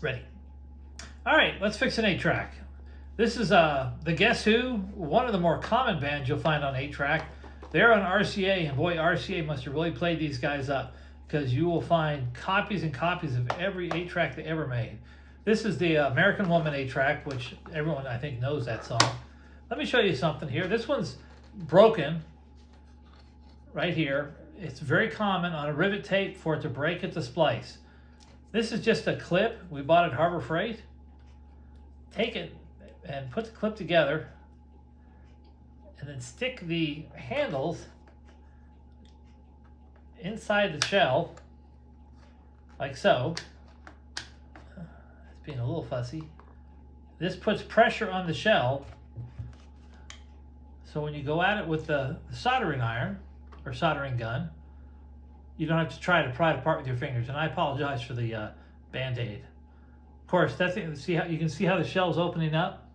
Ready. All right, let's fix an 8-track. This is the Guess Who, one of the more common bands you'll find on 8-track. They're on RCA, and boy, RCA must have really played these guys up, because you will find copies and copies of every 8-track they ever made. This is the American Woman 8-track, which everyone I think knows that song. Let me show you something here. This one's broken right here. It's very common on a rivet tape for it to break at the splice. This is just a clip we bought at Harbor Freight. Take it and put the clip together, and then stick the handles inside the shell, like so. It's being a little fussy. This puts pressure on the shell, so when you go at it with the soldering iron or soldering gun, you don't have to try to pry it apart with your fingers. And I apologize for the Band-Aid. Of course, that's it. See how you can see how the shell's opening up,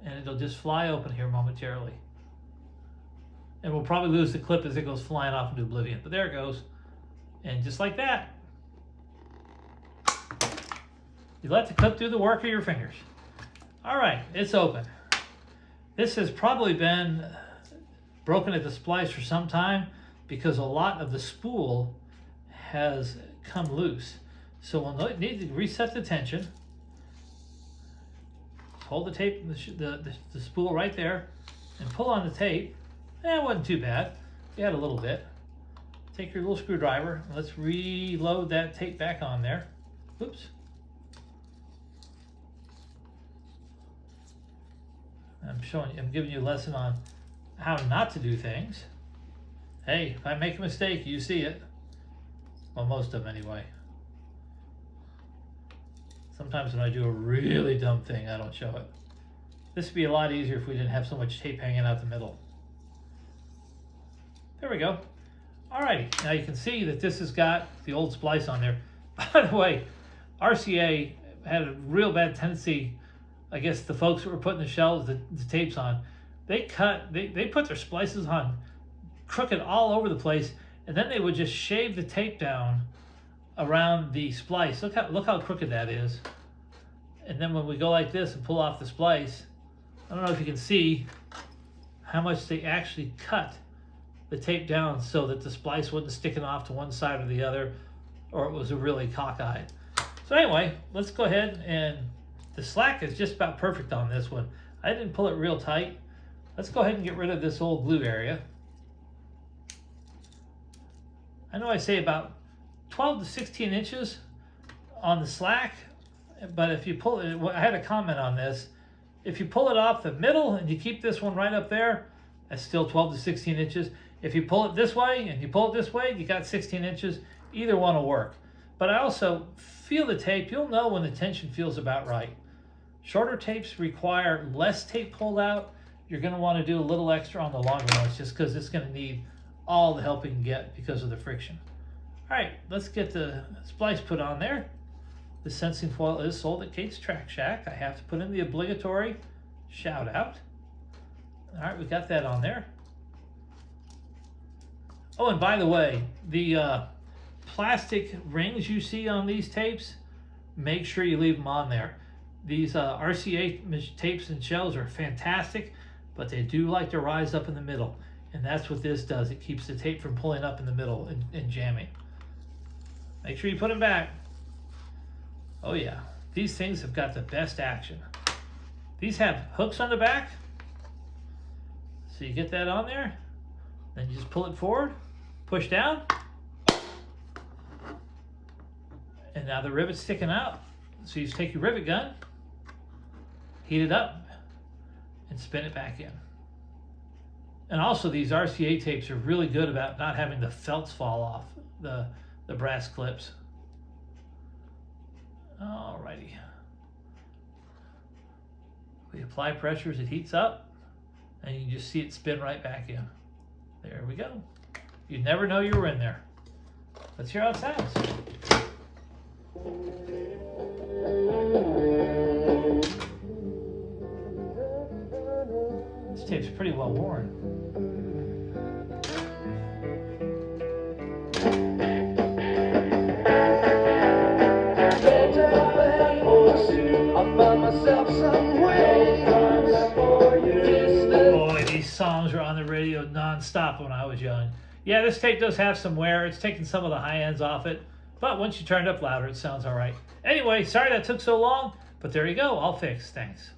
and it'll just fly open here momentarily. And we'll probably lose the clip as it goes flying off into oblivion. But there it goes. And just like that, you let the clip do the work of your fingers. All right, it's open. This has probably been broken at the splice for some time because a lot of the spool has come loose. So we'll need to reset the tension. Hold the tape, the spool right there, and pull on the tape. It wasn't too bad. You had a little bit. Take your little screwdriver, and let's reload that tape back on there. Oops. I'm giving you a lesson on how not to do things. Hey, if I make a mistake, you see it. Well, most of them anyway. Sometimes when I do a really dumb thing, I don't show it. This would be a lot easier if we didn't have so much tape hanging out the middle. There we go. Alrighty, now you can see that this has got the old splice on there. By the way, RCA had a real bad tendency. I guess the folks that were putting the tapes on, they put their splices on crooked all over the place, and then they would just shave the tape down around the splice. Look how crooked that is. And then when we go like this and pull off the splice, I don't know if you can see how much they actually cut the tape down so that the splice wasn't sticking off to one side or the other, or it was a really cockeyed. So anyway, let's go ahead, and the slack is just about perfect on this one. I didn't pull it real tight. Let's go ahead and get rid of this old glue area. I know I say about 12 to 16 inches on the slack, but if you pull it, I had a comment on this. If you pull it off the middle and you keep this one right up there, that's still 12 to 16 inches. If you pull it this way and you pull it this way, you got 16 inches. Either one will work. But I also feel the tape. You'll know when the tension feels about right. Shorter tapes require less tape pulled out. You're going to want to do a little extra on the longer ones just because it's going to need all the help it can get because of the friction. All right, let's get the splice put on there. The sensing foil is sold at Kate's Track Shack. I have to put in the obligatory shout out. All right, we got that on there. Oh, and by the way, the plastic rings you see on these tapes, make sure you leave them on there. These RCA tapes and shells are fantastic, but they do like to rise up in the middle. And that's what this does. It keeps the tape from pulling up in the middle and jamming. Make sure you put them back. Oh yeah, these things have got the best action. These have hooks on the back. So you get that on there, then you just pull it forward, push down, and now the rivet's sticking out. So you just take your rivet gun, heat it up, and spin it back in. And also these RCA tapes are really good about not having the felts fall off the brass clips. Alrighty. We apply pressure as it heats up, and you can just see it spin right back in. There we go. You'd never know you were in there. Let's hear how it sounds. This tape's pretty well worn. Boy, these songs were on the radio non-stop when I was young. Yeah, this tape does have some wear. It's taking some of the high ends off it. But once you turn it up louder, it sounds all right. Anyway, sorry that took so long. But there you go. All fixed. Thanks.